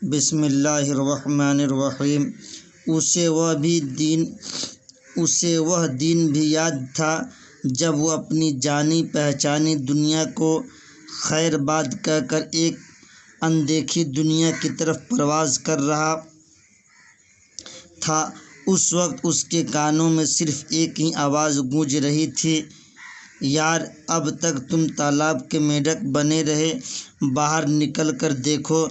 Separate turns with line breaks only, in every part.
بسم اللہ الرحمن الرحیم۔ اسے وہ دن بھی یاد تھا جب وہ اپنی جانی پہچانی دنیا کو خیر باد کہہ کر ایک اندیکھی دنیا کی طرف پرواز کر رہا تھا۔ اس وقت اس کے کانوں میں صرف ایک ہی آواز گونج رہی تھی، یار اب تک تم تالاب کے مینڈک بنے رہے، باہر نکل کر دیکھو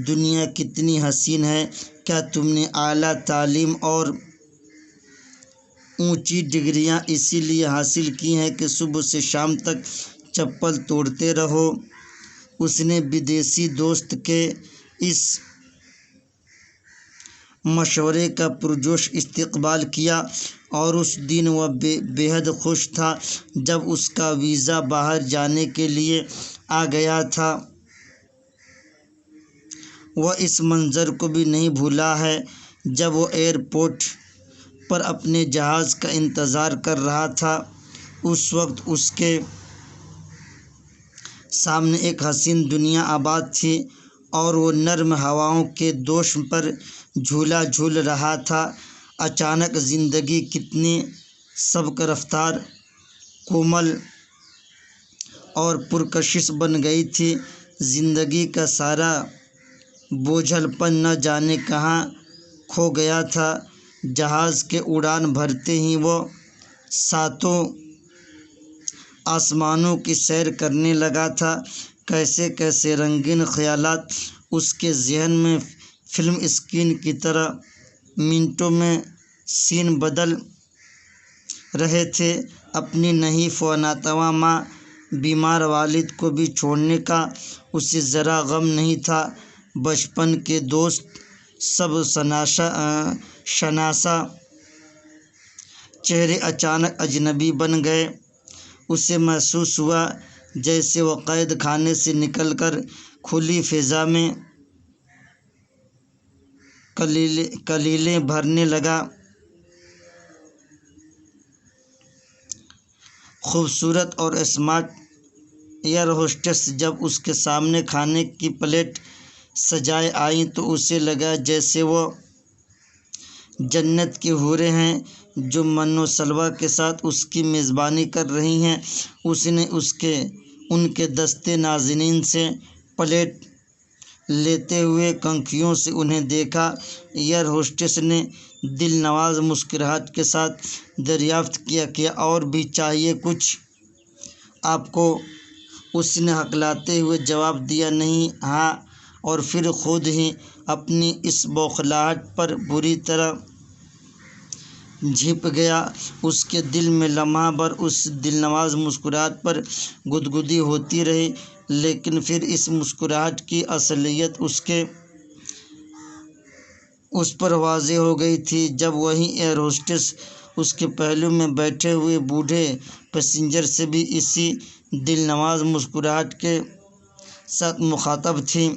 دنیا کتنی حسین ہے۔ کیا تم نے اعلیٰ تعلیم اور اونچی ڈگریاں اسی لیے حاصل کی ہیں کہ صبح سے شام تک چپل توڑتے رہو؟ اس نے بدیسی دوست کے اس مشورے کا پرجوش استقبال کیا اور اس دن وہ بے حد خوش تھا جب اس کا ویزا باہر جانے کے لیے آ گیا تھا۔ وہ اس منظر کو بھی نہیں بھولا ہے جب وہ ایئرپورٹ پر اپنے جہاز کا انتظار کر رہا تھا۔ اس وقت اس کے سامنے ایک حسین دنیا آباد تھی اور وہ نرم ہواؤں کے دوش پر جھولا جھول رہا تھا۔ اچانک زندگی کتنی سبک رفتار، کومل اور پرکشش بن گئی تھی۔ زندگی کا سارا بوجھل پن نہ جانے کہاں کھو گیا تھا۔ جہاز کے اڑان بھرتے ہی وہ ساتوں آسمانوں کی سیر کرنے لگا تھا۔ کیسے کیسے رنگین خیالات اس کے ذہن میں فلم اسکرین کی طرح منٹوں میں سین بدل رہے تھے۔ اپنی نحیف و ناتواں ماں، بیمار والد کو بھی چھوڑنے کا اسے ذرا غم نہیں تھا۔ بچپن کے دوست، سب شناسا چہرے اچانک اجنبی بن گئے۔ اسے محسوس ہوا جیسے وہ قید خانے سے نکل کر کھلی فضا میں کلیلیں بھرنے لگا۔ خوبصورت اور اسمارٹ ایئر ہوسٹس جب اس کے سامنے کھانے کی پلیٹ سجائے آئیں تو اسے لگا جیسے وہ جنت کی حوریں ہیں جو من و سلویٰ کے ساتھ اس کی میزبانی کر رہی ہیں۔ اس نے ان کے دستے نازنین سے پلیٹ لیتے ہوئے کنکھیوں سے انہیں دیکھا۔ ایئر ہوسٹس نے دل نواز مسکراہٹ کے ساتھ دریافت کیا، کیا اور بھی چاہیے کچھ آپ کو؟ اس نے ہکلاتے ہوئے جواب دیا، نہیں ہاں، اور پھر خود ہی اپنی اس بوکھلاہٹ پر بری طرح جھپ گیا۔ اس کے دل میں لمحہ بھر اس دلنواز مسکراہٹ پر گدگدی ہوتی رہی، لیکن پھر اس مسکراہٹ کی اصلیت اس پر واضح ہو گئی تھی جب وہی ایئر ہوسٹس اس کے پہلو میں بیٹھے ہوئے بوڑھے پیسنجر سے بھی اسی دلنواز مسکراہٹ کے ساتھ مخاطب تھی۔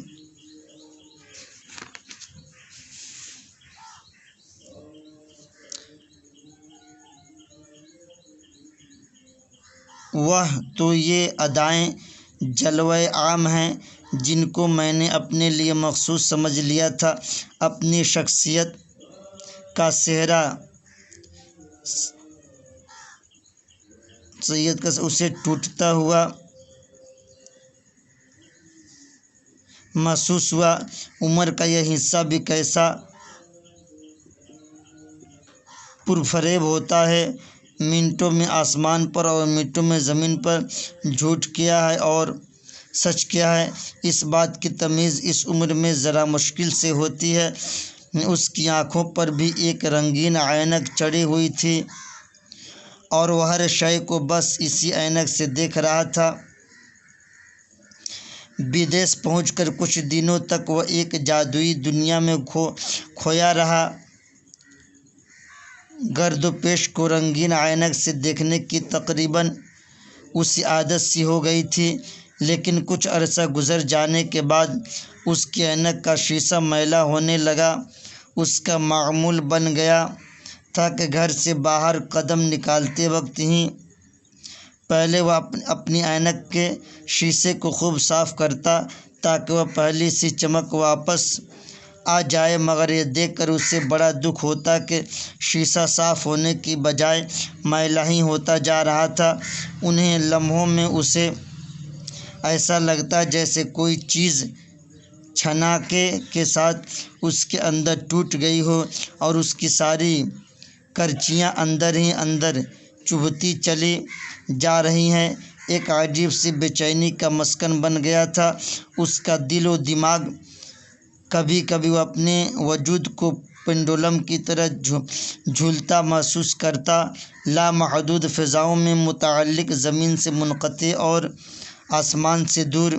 وہ تو یہ ادائیں جلوہ عام ہیں جن کو میں نے اپنے لیے مخصوص سمجھ لیا تھا۔ اپنی شخصیت کا سہرا اسے ٹوٹتا ہوا محسوس ہوا۔ عمر کا یہ حصہ بھی کیسا پرفریب ہوتا ہے۔ منٹوں میں آسمان پر اور منٹوں میں زمین پر جھوٹ کیا ہے اور سچ کیا ہے، اس بات کی تمیز اس عمر میں ذرا مشکل سے ہوتی ہے۔ اس کی آنکھوں پر بھی ایک رنگین عینک چڑھی ہوئی تھی اور وہ ہر شے کو بس اسی عینک سے دیکھ رہا تھا۔ بدیس پہنچ کر کچھ دنوں تک وہ ایک جادوئی دنیا میں کھویا رہا۔ گرد و پیش کو رنگین عینک سے دیکھنے کی تقریباً اسے عادت سی ہو گئی تھی، لیکن کچھ عرصہ گزر جانے کے بعد اس کی عینک کا شیشہ میلا ہونے لگا۔ اس کا معمول بن گیا تھا کہ گھر سے باہر قدم نکالتے وقت ہی پہلے وہ اپنی عینک کے شیشے کو خوب صاف کرتا تاکہ وہ پہلی سی چمک واپس آ جائے، مگر یہ دیکھ کر اسے بڑا دکھ ہوتا کہ شیشہ صاف ہونے کی بجائے میلا ہی ہوتا جا رہا تھا۔ انہیں لمحوں میں اسے ایسا لگتا جیسے کوئی چیز چھناکے کے ساتھ اس کے اندر ٹوٹ گئی ہو اور اس کی ساری کرچیاں اندر ہی اندر چبھتی چلی جا رہی ہیں۔ ایک عجیب سی بے چینی کا مسکن بن گیا تھا اس کا دل و دماغ۔ کبھی کبھی وہ اپنے وجود کو پنڈولم کی طرح جھولتا محسوس کرتا، لامحدود فضاؤں میں متعلق، زمین سے منقطع اور آسمان سے دور۔